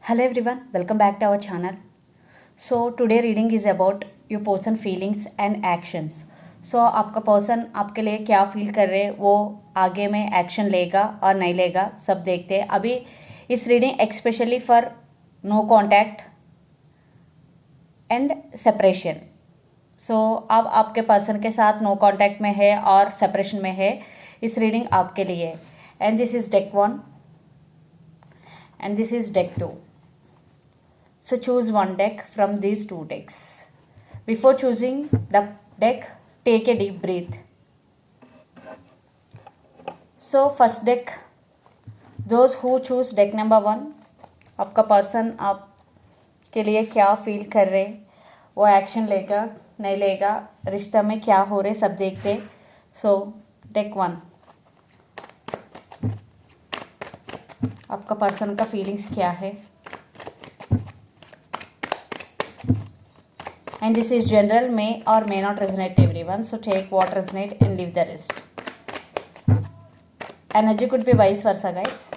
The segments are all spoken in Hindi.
Hello everyone, welcome back to our channel. So today reading is about your person feelings and actions. So आपका पर्सन आपके लिए क्या फील कर रहे हैं, वो आगे में एक्शन लेगा और नहीं लेगा, सब देखते हैं अभी इस reading especially for no contact and separation. So अब आपके पर्सन के साथ नो कॉन्टैक्ट में है और सेपरेशन में है, इस रीडिंग आपके लिए. And this is deck 1 and this is deck 2. So choose one deck from these two decks. Before choosing the deck, take a deep breath. So first deck, those who choose deck number 1, आपका पर्सन आपके लिए क्या फील कर रहे, वो एक्शन लेगा नहीं लेगा, रिश्ता में क्या हो रहे सब देखते. सो डेक 1, आपका पर्सन का फीलिंग्स क्या है. And this is general, may or may not resonate everyone, so take what resonate and leave the rest. Energy could be vice versa guys.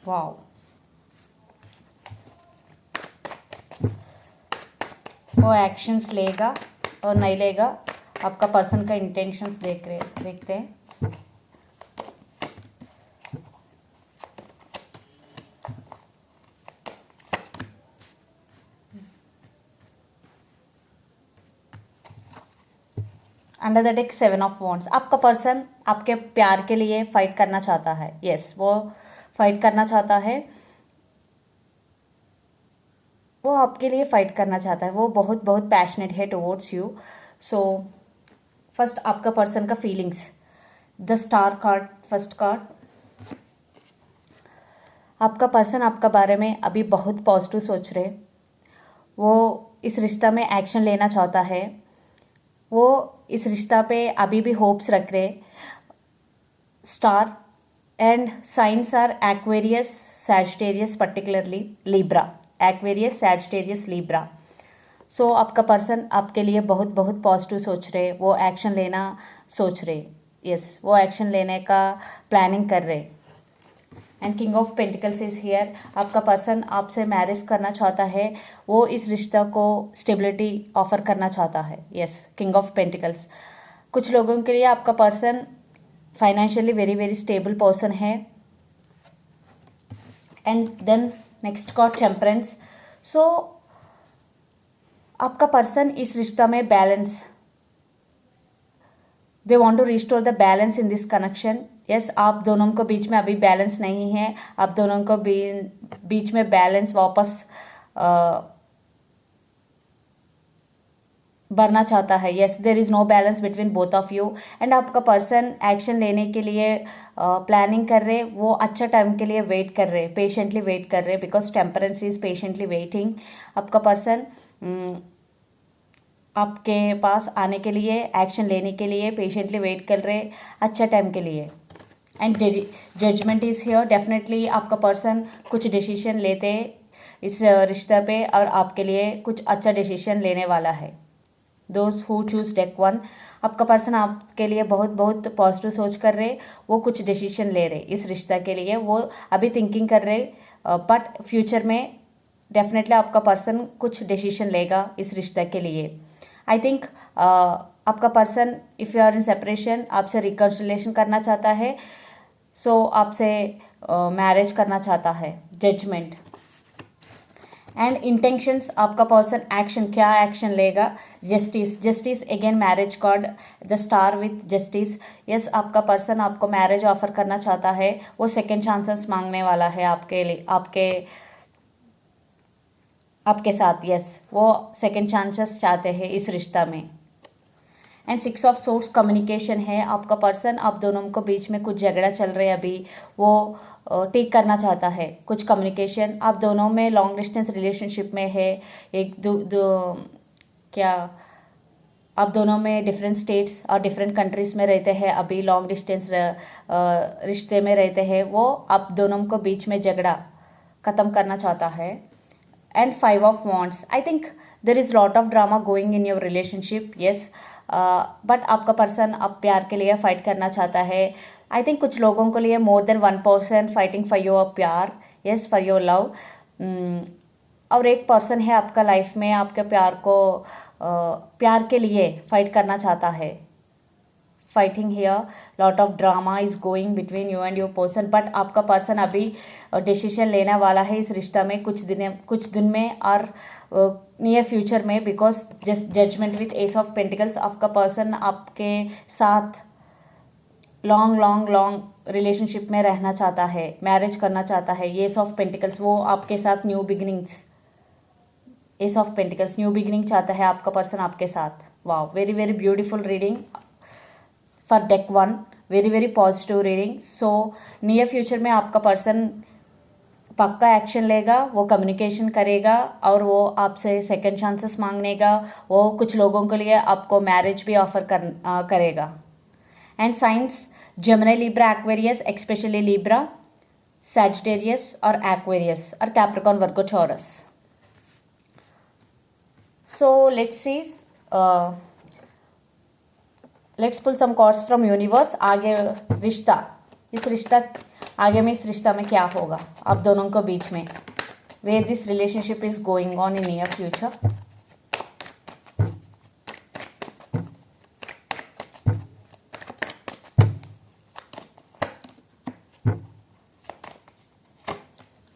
Wow, वो एक्शंस लेगा और नहीं लेगा, आपका पर्सन का इंटेंशंस देखते हैं. Under the deck 7 of wands, आपका पर्सन आपके प्यार के लिए फाइट करना चाहता है. यस, वो फाइट करना चाहता है, वो आपके लिए फाइट करना चाहता है, वो बहुत बहुत पैशनेट है टुवर्ड्स यू. सो फर्स्ट आपका पर्सन का feelings, the star card, first card. आपका पर्सन आपका बारे में अभी बहुत पॉजिटिव सोच रहे, वो इस रिश्ता में एक्शन लेना चाहता है, वो इस रिश्ता पे अभी भी होप्स रख रहे. Star and signs are Aquarius, Sagittarius, particularly Libra. Aquarius, Sagittarius, Libra. So आपका पर्सन आपके लिए बहुत बहुत पॉजिटिव सोच रहे, वो एक्शन लेना सोच रहे. यस, वो एक्शन लेने का प्लानिंग कर रहे. And king of pentacles is here, आपका पर्सन आपसे मैरिज करना चाहता है, वो इस रिश्ता को स्टेबिलिटी ऑफर करना चाहता है. Yes, king of pentacles. कुछ लोगों के लिए आपका person financially very very stable person है. And then next card, temperance. So आपका पर्सन इस रिश्ता में balance, they want to restore the balance in this connection. Yes, आप दोनों को बीच में अभी बैलेंस नहीं है, आप दोनों को बीच में बैलेंस वापस भरना चाहता है. Yes, there is no balance between both of you. And आपका पर्सन एक्शन लेने के लिए प्लानिंग कर रहे, वो अच्छा टाइम के लिए वेट कर रहे, पेशेंटली वेट कर रहे, because temperance is patiently waiting. आपका पर्सन आपके पास आने के लिए, एक्शन लेने के लिए पेशेंटली वेट कर रहे, अच्छा टाइम के लिए. And judgement is here, definitely आपका पर्सन कुछ डिसीजन लेते इस रिश्ते पे और आपके लिए कुछ अच्छा डिसीजन लेने वाला है. दोज हु चूज डेक 1, आपका पर्सन आपके लिए बहुत बहुत पॉजिटिव सोच कर रहे, वो कुछ डिसीजन ले रहे इस रिश्ता के लिए, वो अभी थिंकिंग कर रहे, बट फ्यूचर में डेफिनेटली आपका पर्सन कुछ डिसीजन लेगा इस रिश्ते के लिए. आई थिंक आपका person if you are in separation आपसे रिकन्सिलेशन करना चाहता है, सो आपसे मैरिज करना चाहता है. जजमेंट एंड इंटेंशंस, आपका पर्सन एक्शन, क्या एक्शन लेगा. Justice, justice again marriage card, the star with justice. Yes, आपका पर्सन आपको मैरिज ऑफर करना चाहता है, वो सेकेंड चांसेस मांगने वाला है आपके लिए, आपके साथ. यस, वो सेकेंड चांसेस चाहते हैं इस रिश्ता में. एंड 6 ऑफ सोर्स, कम्युनिकेशन है. आपका पर्सन आप दोनों को बीच में कुछ झगड़ा चल रहे हैं अभी, वो ठीक करना चाहता है कुछ कम्युनिकेशन. आप दोनों में लॉन्ग डिस्टेंस रिलेशनशिप में है, एक क्या आप दोनों में डिफरेंट स्टेट्स और डिफरेंट कंट्रीज़ में रहते हैं, अभी लॉन्ग डिस्टेंस रिश्ते में रहते हैं, वो आप दोनों को बीच में झगड़ा ख़त्म करना चाहता है. and 5 of Wands. I think there is lot of drama going in your relationship. Yes, but आपका पर्सन अब प्यार के लिए फाइट करना चाहता है. आई थिंक कुछ लोगों के लिए more than 1% fighting for your प्यार. Yes, for your love. और एक पर्सन है आपका लाइफ में आपके प्यार को प्यार के लिए फाइट करना चाहता है. Fighting here, lot of drama is going between you and your person. But आपका पर्सन अभी डिसीजन लेने वाला है इस रिश्ता में कुछ दिन में और नियर फ्यूचर में. Because judgement with ace of pentacles, आपका पर्सन आपके साथ लॉन्ग रिलेशनशिप में रहना चाहता है, मैरिज करना चाहता है. एस ऑफ पेंटिकल्स, वो आपके साथ new beginnings, S of pentacles new beginning चाहता है आपका पर्सन आपके साथ. Wow, very very beautiful reading for deck 1. Very very positive reading. So near future में आपका पर्सन पक्का एक्शन लेगा, वो कम्युनिकेशन करेगा और वो आपसे सेकंड चांसेस मांगनेगा. वो कुछ लोगों के लिए आपको मैरिज भी ऑफर करेगा. And signs Gemini, Libra, Aquarius, especially Libra, Sagittarius और एक्वेरियस और Capricorn, Virgo, Taurus. So let's see, let's pull some cards from universe. आगे रिश्ता, इस रिश्ता में क्या होगा आप दोनों के बीच में. Where this relationship is going on in near future.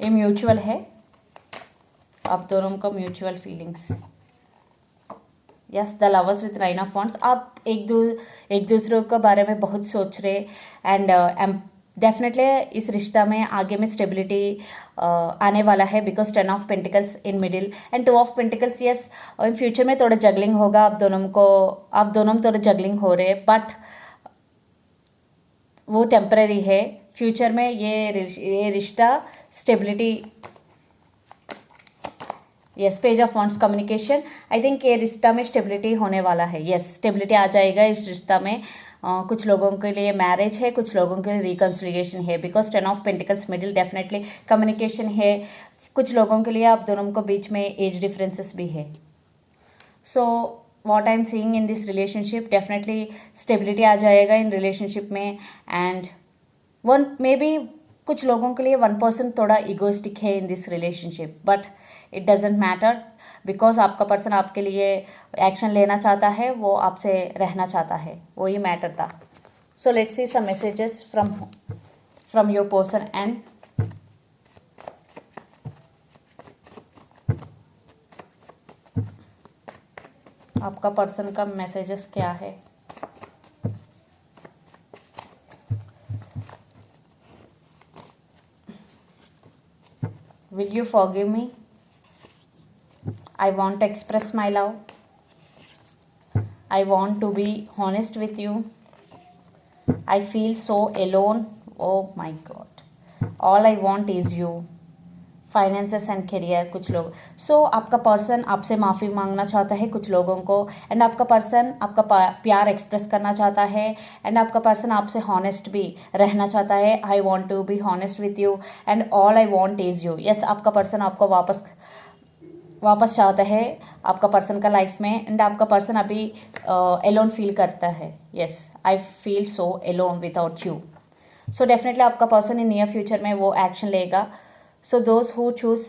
ये म्यूचुअल है, आप दोनों का mutual feelings. Yes, the lovers with 9 of wands. आप एक दूसरे के बारे में बहुत सोच रहे एंड डेफिनेटली इस रिश्ता में आगे में स्टेबिलिटी आने वाला है. Because 10 of pentacles in middle and 2 of pentacles. Yes, in future में थोड़ा जगलिंग होगा आप दोनों थोड़ा जगलिंग हो रहे, बट वो टेम्पररी है. फ्यूचर में ये रिश्ता stability. Yes, page of wands, communication. I think ये रिश्ता में स्टेबिलिटी होने वाला है. यस, स्टेबिलिटी आ जाएगा इस रिश्ता में. कुछ लोगों के लिए मैरिज है, कुछ लोगों के लिए रिकन्सिलिएशन है. Because 10 of pentacles middle, definitely communication है. कुछ लोगों के लिए आप दोनों को बीच में एज डिफरेंसेस भी है. So what I am seeing in this relationship, definitely stability आ जाएगा इन रिलेशनशिप में. एंड मे बी कुछ लोगों के लिए 1% थोड़ा इगोइस्टिक है in this relationship, but it doesn't matter. Because आपका पर्सन आपके लिए एक्शन लेना चाहता है, वो आपसे रहना चाहता है, वो ही मैटर था. So let's see some messages from your person and आपका पर्सन का मैसेजेस क्या है. Will you forgive me? I want to express my love. I want to be honest with you. I feel so alone. Oh my God. All I want is you. Finances and career. कुछ लोग आपका पर्सन आपसे माफ़ी मांगना चाहता है कुछ लोगों को. एंड आपका पर्सन आपका प्यार एक्सप्रेस करना चाहता है. एंड आपका पर्सन आपसे हॉनेस्ट भी रहना चाहता है. I want to be honest with you and all I want is you. Yes, आपका पर्सन आपको वापस चाहता है आपका पर्सन का लाइफ में. एंड आपका पर्सन अभी एलोन फील करता है. Yes, I feel so alone without you. So definitely आपका पर्सन इन नियर फ्यूचर में वो एक्शन लेगा. So those who choose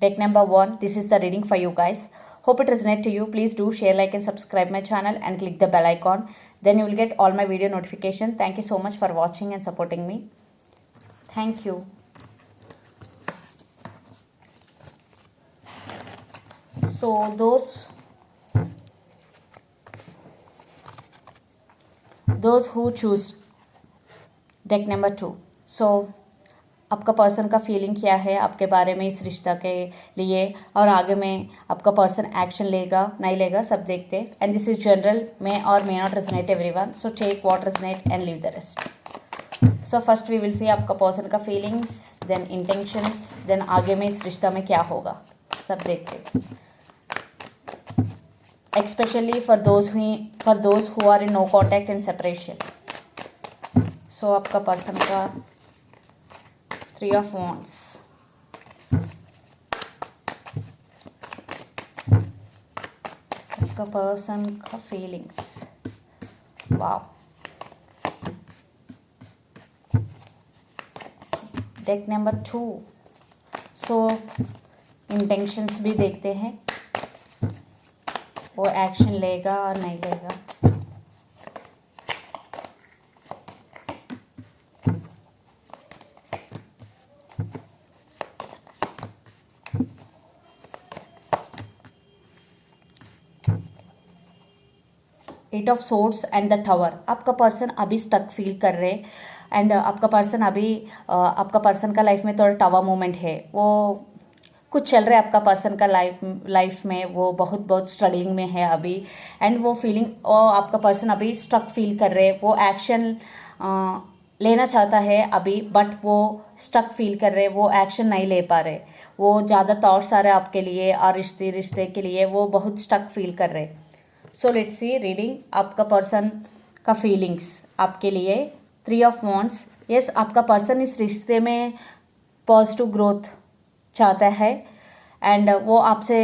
deck number 1, this is the reading for you guys. Hope it resonates to you. Please do share, like and subscribe my channel and click the bell icon. Then you will get all my video notification. Thank you so much for watching and supporting me. Thank you. So those who choose deck number 2. So आपका पर्सन का फीलिंग क्या है आपके बारे में इस रिश्ता के लिए, और आगे में आपका पर्सन एक्शन लेगा नहीं लेगा सब देखते. And this is general, may or may not resonate everyone. So take what resonate and leave the rest. So first we will see आपका पर्सन का फीलिंग्स, देन इंटेंशंस, देन आगे में इस रिश्ता में क्या होगा सब देखते. Especially for those who are in no contact and separation. So आपका पर्सन का 3 of Wands, आपका पर्सन का फीलिंग्स। वाह, डेक नंबर 2। सो इंटेंशंस भी देखते हैं, वो एक्शन लेगा और नहीं लेगा। Eight of swords and the tower. आपका पर्सन अभी स्टक फील कर रहे एंड आपका पर्सन अभी आपका पर्सन का लाइफ में थोड़ा टावर मोमेंट है, वो कुछ चल रहा है आपका पर्सन का लाइफ में, वो बहुत बहुत स्ट्रगलिंग में है अभी एंड वो फीलिंग आपका पर्सन अभी स्टक फील कर रहे, वो एक्शन लेना चाहता है अभी बट वो स्टक फील कर रहे, वो एक्शन नहीं ले पा रहे, वो ज़्यादा थॉट्स आ रहे हैं आपके लिए और रिश्ते के लिए, वो बहुत स्टक फील कर रहे। सो लेट्स सी रीडिंग आपका पर्सन का फीलिंग्स आपके लिए। 3 ऑफ वॉन्ड्स। यस, आपका पर्सन इस रिश्ते में पॉजिटिव ग्रोथ चाहता है एंड वो आपसे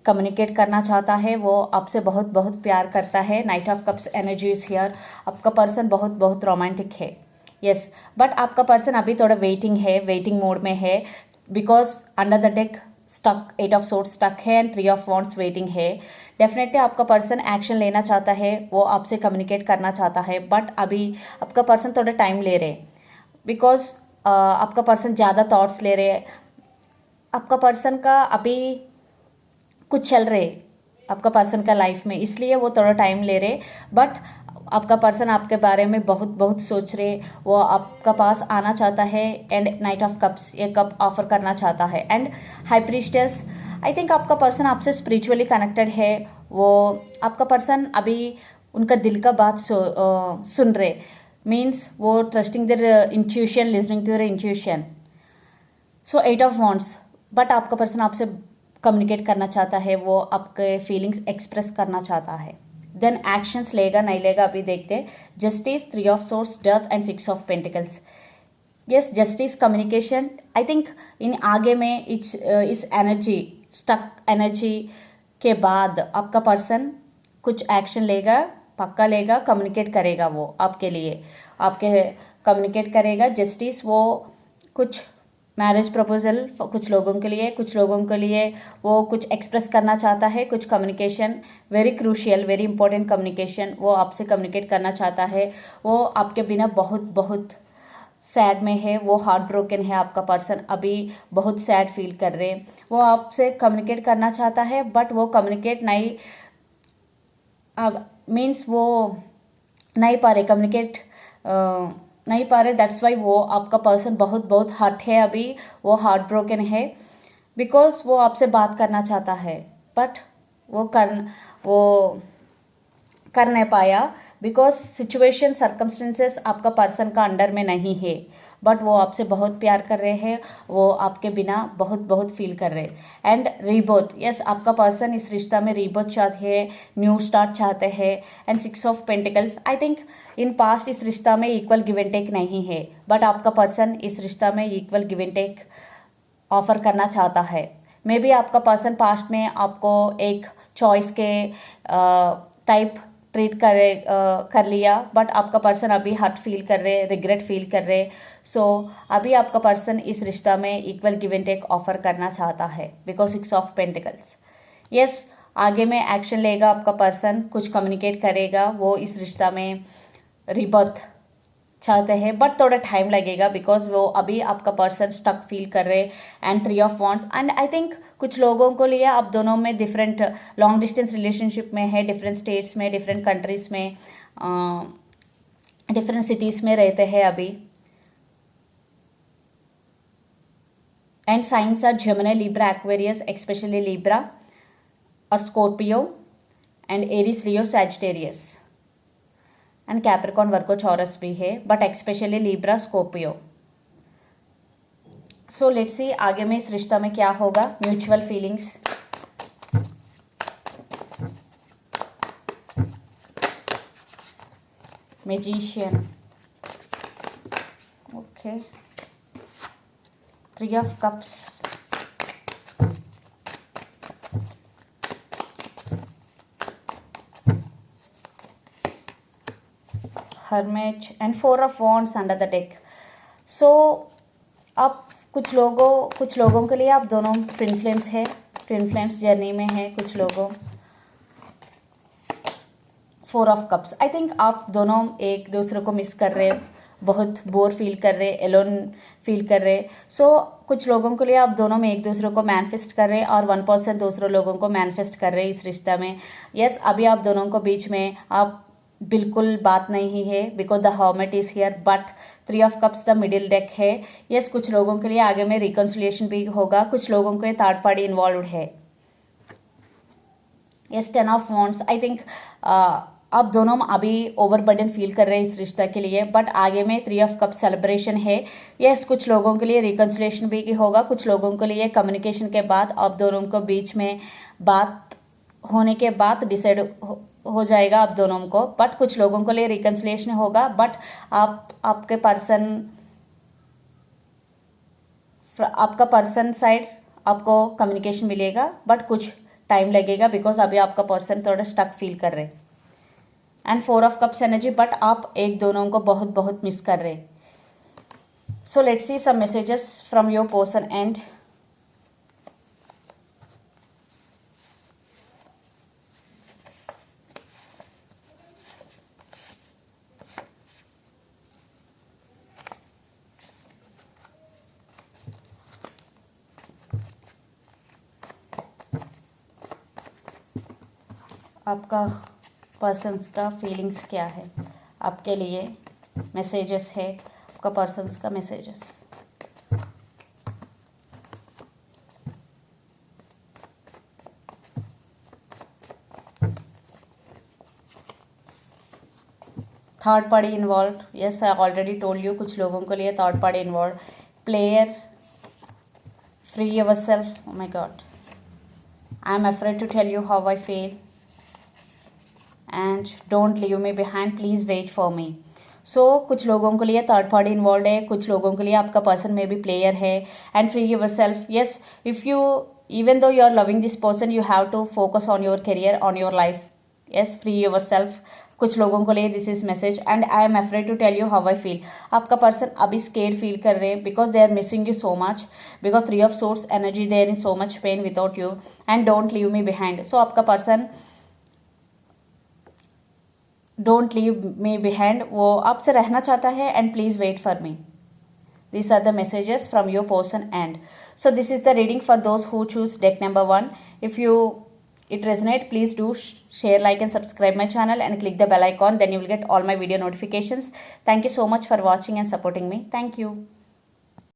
कम्युनिकेट करना चाहता है, वो आपसे बहुत बहुत प्यार करता है। Night of cups energy is here. आपका पर्सन बहुत बहुत रोमांटिक है। यस, बट आपका पर्सन अभी थोड़ा वेटिंग मोड में है because under the deck stuck 8 of swords stuck है एंड 3 ऑफ वॉन्ड्स वेटिंग है। डेफिनेटली आपका पर्सन एक्शन लेना चाहता है, वो आपसे कम्युनिकेट करना चाहता है बट अभी आपका पर्सन थोड़ा टाइम ले रहे बिकॉज आपका पर्सन ज़्यादा थॉट्स ले रहे, आपका पर्सन का अभी कुछ चल रहे आपका पर्सन का लाइफ में, इसलिए वो थोड़ा टाइम ले रहे बट आपका पर्सन आपके बारे में बहुत बहुत सोच रहे, वो आपका पास आना चाहता है एंड नाइट ऑफ कप्स ये कप ऑफर करना चाहता है and high priestess. I think आपका पर्सन आपसे स्पिरिचुअली कनेक्टेड है, वो आपका पर्सन अभी उनका दिल का बात सुन रहे, मीन्स वो trusting their intuition, listening to their intuition. So 8 of wands, but आपका पर्सन आपसे कम्युनिकेट करना चाहता है, वो आपके फीलिंग्स एक्सप्रेस करना चाहता है। देन एक्शंस लेगा नहीं लेगा अभी देखते हैं। Justice, 3 of swords, death and 6 of pentacles. Yes, justice communication. I think in आगे में इस एनर्जी स्टक एनर्जी के बाद आपका पर्सन कुछ एक्शन लेगा, पक्का लेगा, कम्युनिकेट करेगा, वो आपके लिए आपके कम्युनिकेट करेगा। जस्टिस, वो कुछ मैरिज प्रपोजल कुछ लोगों के लिए वो कुछ एक्सप्रेस करना चाहता है, कुछ communication, very crucial very important communication वो आपसे कम्युनिकेट करना चाहता है। वो आपके बिना बहुत बहुत सैड में है, वो हार्ट ब्रोकन है, आपका पर्सन अभी बहुत सैड फील कर रहे, वो आपसे कम्युनिकेट करना चाहता है बट वो कम्युनिकेट नहीं मीन्स वो नहीं पा रहे, कम्युनिकेट नहीं पा रहे, दैट्स वाई वो आपका पर्सन बहुत बहुत हर्ट है अभी, वो हार्ट ब्रोकन है बिकॉज वो आपसे बात करना चाहता है बट वो कर नहीं पाया बिकॉज सिचुएशन सर्कमस्टेंसेस आपका पर्सन का अंडर में नहीं है बट वो आपसे बहुत प्यार कर रहे हैं, वो आपके बिना बहुत बहुत फील कर रहे हैं। एंड रीबर्थ, यस, आपका पर्सन इस रिश्ता में रीबर्थ चाहते हैं, न्यू स्टार्ट चाहते हैं। And 6 of pentacles, I think in past इस रिश्ता में इक्वल गिव एंड टेक नहीं है बट आपका पर्सन इस रिश्ता में equal give and take offer करना चाहता है। मे बी आपका पर्सन पास्ट में आपको एक चॉइस के टाइप ट्रीट कर लिया बट आपका पर्सन अभी हर्ट फील कर रहे, रिग्रेट फील कर रहे। सो अभी आपका पर्सन इस रिश्ता में equal give and take offer करना चाहता है बिकॉज 6 ऑफ पेंटिकल्स। यस, आगे में एक्शन लेगा आपका पर्सन, कुछ कम्युनिकेट करेगा, वो इस रिश्ता में रिबर्थ चाहते हैं बट थोड़ा टाइम लगेगा बिकॉज वो अभी आपका पर्सन स्टक फील कर रहे। And 3 of wands, and I think कुछ लोगों को लिए आप दोनों में डिफरेंट लॉन्ग डिस्टेंस रिलेशनशिप में है, डिफरेंट स्टेट्स में, डिफरेंट कंट्रीज में, डिफरेंट सिटीज़ में रहते हैं अभी। And signs are Gemini, Libra, Aquarius, especially Libra और Scorpio and Aries, Leo, Sagittarius and Capricorn, Virgo, Taurus भी है but especially Libra, Scorpio. So let's see आगे में इस रिश्ता में क्या होगा। Mutual feelings, magician, okay, 3 of cups, hermit and 4 of wands under the deck. So आप कुछ लोगों के लिए आप दोनों ट्विन फ्लेम्स है, ट्विन फ्लेम्स जर्नी में है कुछ लोगों. 4 ऑफ कप्स. आई थिंक आप दोनों एक दूसरे को मिस कर रहे, बहुत बोर फील कर रहे, एलोन फील कर रहे. सो कुछ लोगों के लिए आप दोनों में एक दूसरे को मैनिफेस्ट कर रहे और 1% दूसरे लोगों को मैनिफेस्ट कर रहे इस रिश्ता में. यस, अभी आप दोनों को बीच में आप बिल्कुल बात नहीं है because the hermit is here. But 3 of cups the middle deck है. यस, कुछ लोगों के लिए आगे में रिकन्सिलिएशन भी होगा, कुछ लोगों के थर्ड पार्टी इन्वॉल्व है. Yes, 10 of wands. I think आप दोनों अभी ओवरबर्डन फील कर रहे हैं इस रिश्ता के लिए, बट आगे में 3 ऑफ कप सेलिब्रेशन है. यस, कुछ लोगों के लिए रिकन्सिलेशन भी होगा, कुछ लोगों के लिए कम्युनिकेशन के बाद आप दोनों को बीच में बात होने के बाद डिसाइड हो जाएगा आप दोनों को. बट कुछ लोगों के लिए रिकन्सिलेशन होगा, बट आपका पर्सन साइड आपको कम्युनिकेशन मिलेगा, बट कुछ टाइम लगेगा बिकॉज अभी आपका पर्सन थोड़ा स्टक फील कर रहे. And 4 of cups energy, but आप एक दोनों को बहुत बहुत मिस कर रहे. So let's see some messages from your person and. आपका पर्सन्स का फीलिंग्स क्या है आपके लिए, मैसेजेस है आपका पर्सन्स का messages. Third party involve. Yes, I already told you कुछ लोगों के लिए third party involve. Player, free yourself. Oh my God, I am afraid to tell you how I feel and don't leave me behind, please wait for me. So कुछ लोगों के लिए थर्ड पार्टी इन्वॉल्व है, कुछ लोगों के लिए आपका पर्सन में भी प्लेयर है. And free yourself. Yes, if you even though you are loving this person you have to focus on your career, on your life. Yes, free yourself. कुछ लोगों के लिए this is message. And I am afraid to tell you how I feel. आपका पर्सन अभी स्केयर फील कर रहे हैं because they are missing you so much, because 3 of source energy, they are in so much pain without you. And don't leave me behind. So आपका person don't leave me behind, वो आपसे रहना चाहता है. And please wait for me. These are the messages from your person end. So this is the reading for those who choose deck number 1. If it resonate, please do share, like and subscribe my channel and click the bell icon. Then you will get all my video notifications. Thank you so much for watching and supporting me. Thank you.